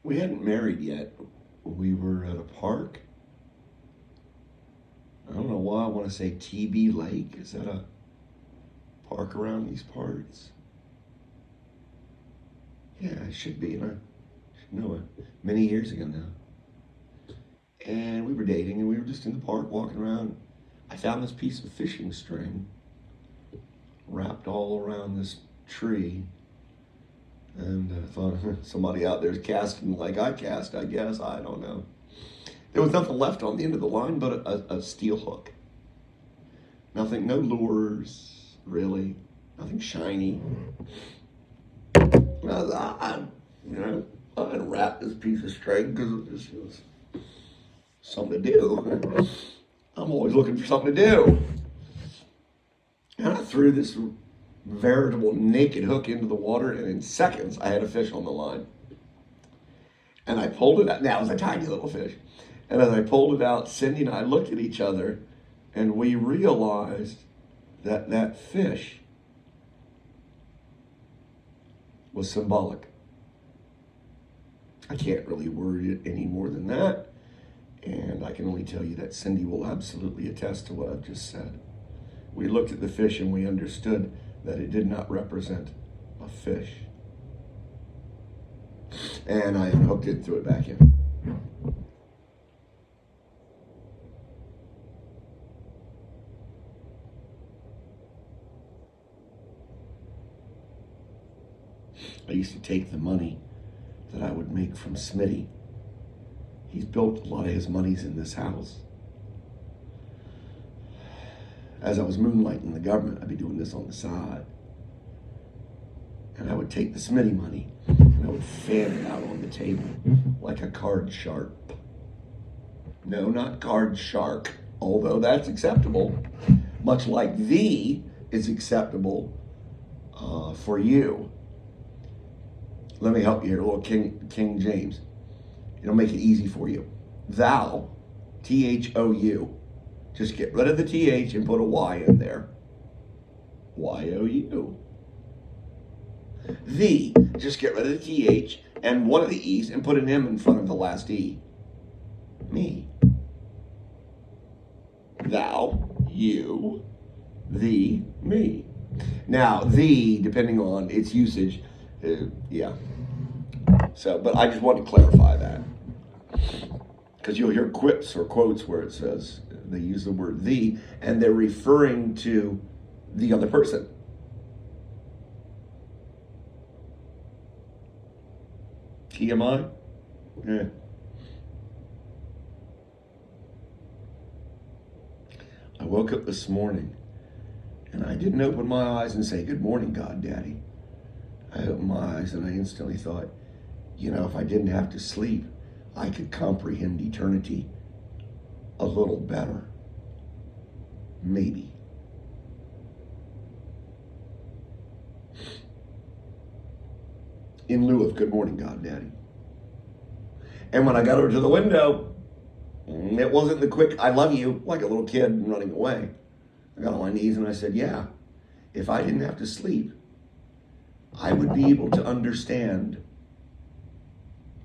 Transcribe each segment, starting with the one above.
We hadn't married yet. We were at a park. I don't know why I want to say TB Lake. Is that a park around these parts? Yeah, it should be. And I should know it. Many years ago now. And we were dating, and we were just in the park walking around. I found this piece of fishing string wrapped all around this tree. And I thought, somebody out there's casting like I cast, I guess. I don't know. There was nothing left on the end of the line but a steel hook. Nothing, no lures, really. Nothing shiny. I wrapped this piece of string because it just was something to do. I'm always looking for something to do. And I threw this veritable naked hook into the water, and in seconds I had a fish on the line. And I pulled it out. Now it was a tiny little fish. And as I pulled it out, Cindy and I looked at each other, and we realized that that fish was symbolic. I can't really word it any more than that. And I can only tell you that Cindy will absolutely attest to what I've just said. We looked at the fish and we understood that it did not represent a fish. And I unhooked it and threw it back in. I used to take the money that I would make from Smitty. He's built a lot of his monies in this house. As I was moonlighting the government, I'd be doing this on the side. And I would take the Smitty money and I would fan it out on the table like a card shark. No, not card shark, although that's acceptable. Much like thee is acceptable for you. Let me help you here, a little King James. It'll make it easy for you. Thou, Thou. Just get rid of the TH and put a Y in there. Y-O-U. Thee, just get rid of the TH and one of the E's and put an M in front of the last E. Me. Thou, you, thee, me. Now, thee, depending on its usage, yeah. So, but I just want to clarify that. Because you'll hear quips or quotes where it says, they use the word thee, and they're referring to the other person. TMI? Yeah. I woke up this morning, and I didn't open my eyes and say, "Good morning, God, Daddy." I opened my eyes, and I instantly thought, you know, if I didn't have to sleep, I could comprehend eternity a little better. Maybe. In lieu of "Good morning, God, Daddy." And when I got over to the window, it wasn't the quick "I love you" like a little kid running away. I got on my knees and I said, yeah, if I didn't have to sleep, I would be able to understand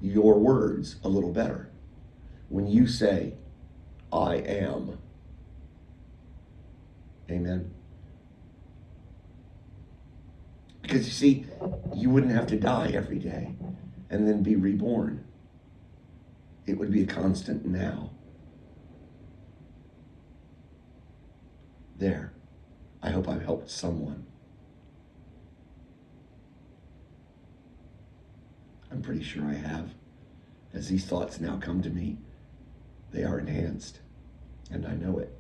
your words a little better. When you say, "I am." Amen. Because you see, you wouldn't have to die every day and then be reborn. It would be a constant now. There. I hope I've helped someone. I'm pretty sure I have. As these thoughts now come to me, they are enhanced, and I know it.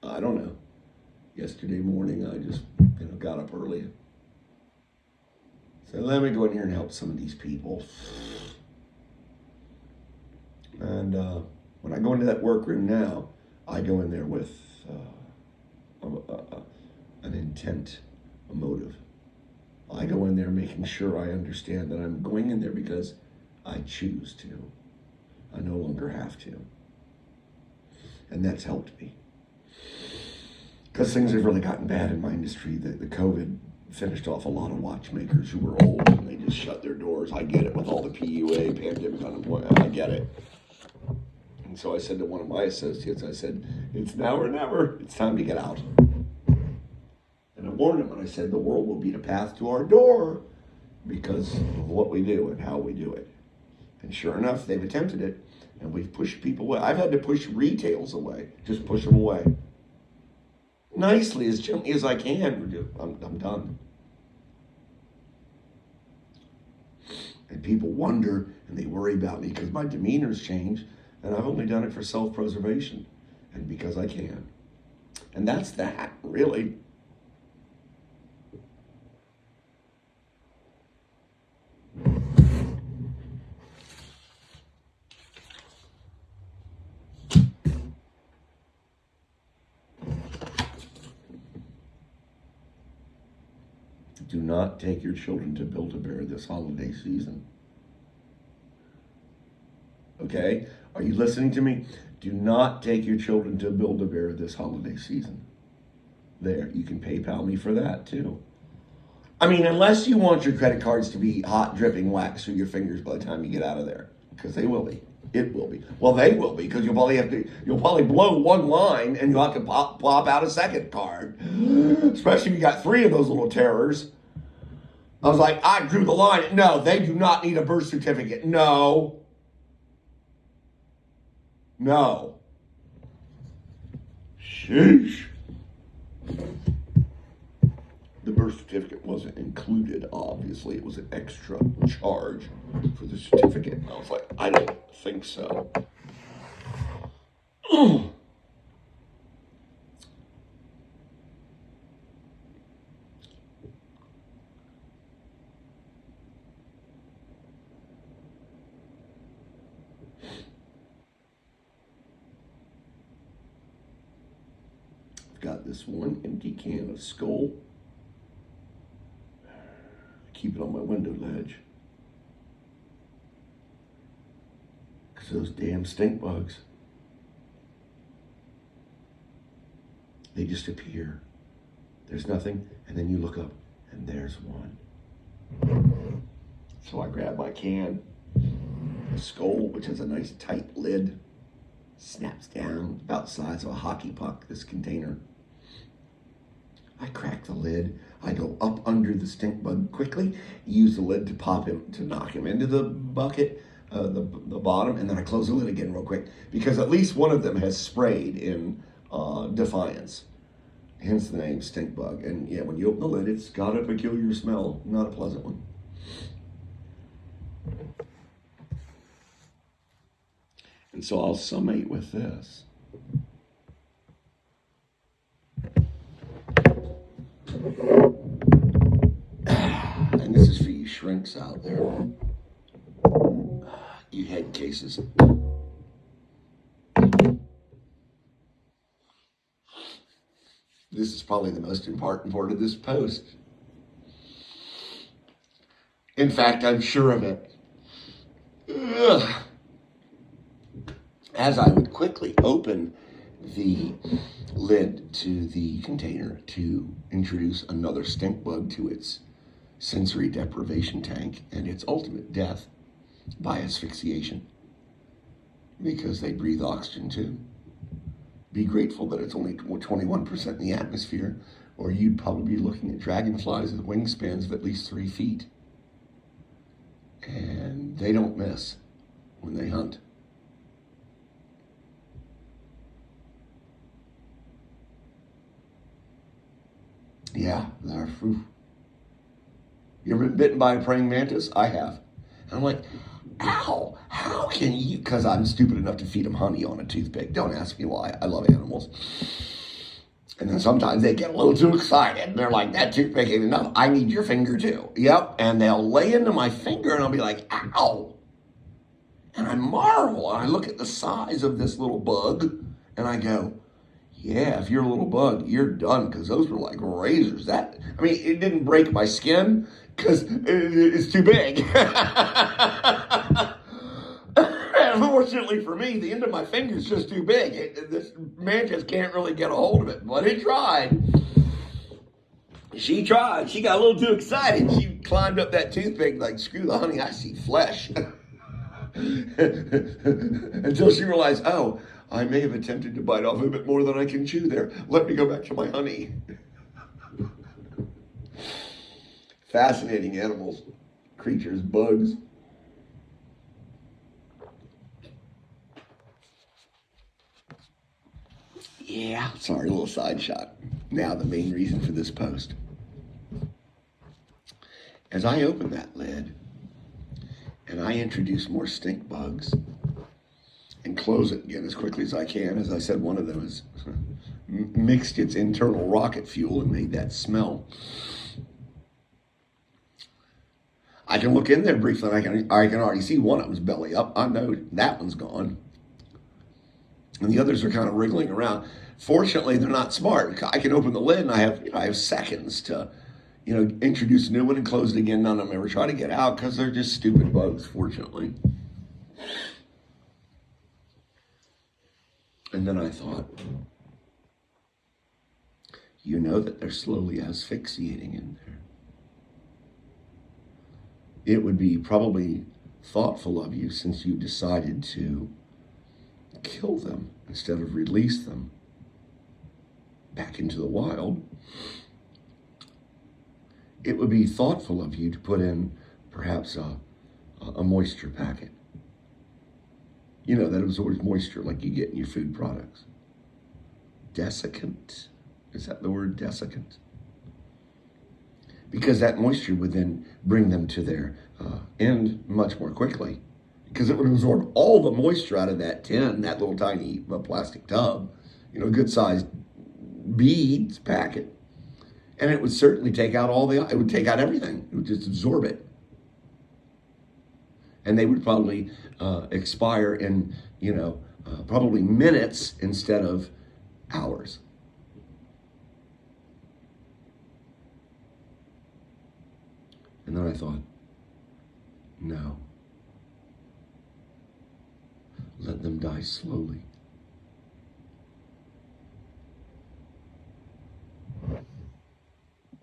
I don't know. Yesterday morning, I just got up early. So let me go in here and help some of these people. And when I go into that workroom now, I go in there with an intent, a motive. I go in there making sure I understand that I'm going in there because I choose to. I no longer have to. And that's helped me. Because things have really gotten bad in my industry. The COVID finished off a lot of watchmakers who were old and they just shut their doors. I get it with all the PUA, pandemic unemployment. I get it. And so I said to one of my associates, I said, it's now or never. It's time to get out. And I warned him and I said, the world will beat a path to our door because of what we do and how we do it. And sure enough, they've attempted it. And we've pushed people away. I've had to push retails away. Just push them away. Nicely, as gently as I can. I'm done. And people wonder and they worry about me because my demeanor's changed. And I've only done it for self-preservation. And because I can. And that's that, really. Do not take your children to Build-A-Bear this holiday season. Okay? Are you listening to me? Do not take your children to Build-A-Bear this holiday season. There, you can PayPal me for that too. I mean, unless you want your credit cards to be hot, dripping wax through your fingers by the time you get out of there. Because they will be. It will be. Well, they will be, because you'll probably blow one line and you'll have to pop out a second card. Especially if you got 3 of those little terrors. I was like, I drew the line. No, they do not need a birth certificate. No. No. Sheesh. The birth certificate wasn't included, obviously. It was an extra charge for the certificate. And I was like, I don't think so. Got this one empty can of Skull. I keep it on my window ledge. Because those damn stink bugs. They just appear. There's nothing, and then you look up, and there's one. So I grab my can. The Skull, which has a nice tight lid, snaps down about the size of a hockey puck, this container. I crack the lid. I go up under the stink bug quickly, use the lid to pop him, to knock him into the bucket, the bottom, and then I close the lid again real quick because at least one of them has sprayed in defiance. Hence the name stink bug. And yeah, when you open the lid, it's got a peculiar smell, not a pleasant one. And so I'll summate with this. And this is for you shrinks out there. You head cases. This is probably the most important part of this post. In fact, I'm sure of it. Ugh. As I would quickly open the lid to the container to introduce another stink bug to its sensory deprivation tank and its ultimate death by asphyxiation, because they breathe oxygen too. Be grateful that it's only 21% in the atmosphere, or you'd probably be looking at dragonflies with wingspans of at least 3 feet. And they don't miss when they hunt. Yeah, they're proof. You ever been bitten by a praying mantis? I have. And I'm like, ow, how can you? Because I'm stupid enough to feed them honey on a toothpick. Don't ask me why. I love animals. And then sometimes they get a little too excited. And they're like, that toothpick ain't enough. I need your finger too. Yep. And they'll lay into my finger and I'll be like, ow. And I marvel. And I look at the size of this little bug and I go, yeah, if you're a little bug, you're done, because those were like razors. It didn't break my skin because it's too big. More Fortunately for me, the end of my finger's just too big. This man just can't really get a hold of it. But he tried. She tried. She got a little too excited. She climbed up that toothpick like, screw the honey, I see flesh. Until she realized, oh, I may have attempted to bite off a bit more than I can chew there. Let me go back to my honey. Fascinating animals, creatures, bugs. Yeah, sorry, a little side shot. Now the main reason for this post. As I open that lid, and I introduce more stink bugs and close it again as quickly as I can. As I said, one of them has mixed its internal rocket fuel and made that smell. I can look in there briefly and I can already see one of them's belly up. I know that one's gone. And the others are kind of wriggling around. Fortunately, they're not smart. I can open the lid and I have seconds to introduce a new one and close it again. None of them ever try to get out because they're just stupid bugs, fortunately. And then I thought, you know that they're slowly asphyxiating in there. It would be probably thoughtful of you, since you decided to kill them instead of release them back into the wild. It would be thoughtful of you to put in perhaps a moisture packet. You know, that absorbs moisture like you get in your food products. Desiccant. Is that the word, desiccant? Because that moisture would then bring them to their end much more quickly. Because it would absorb all the moisture out of that tin, that little tiny plastic tub, good sized beads packet. And it would certainly take out it would take out everything. It would just absorb it. And they would probably expire in, probably minutes instead of hours. And then I thought, no. Let them die slowly.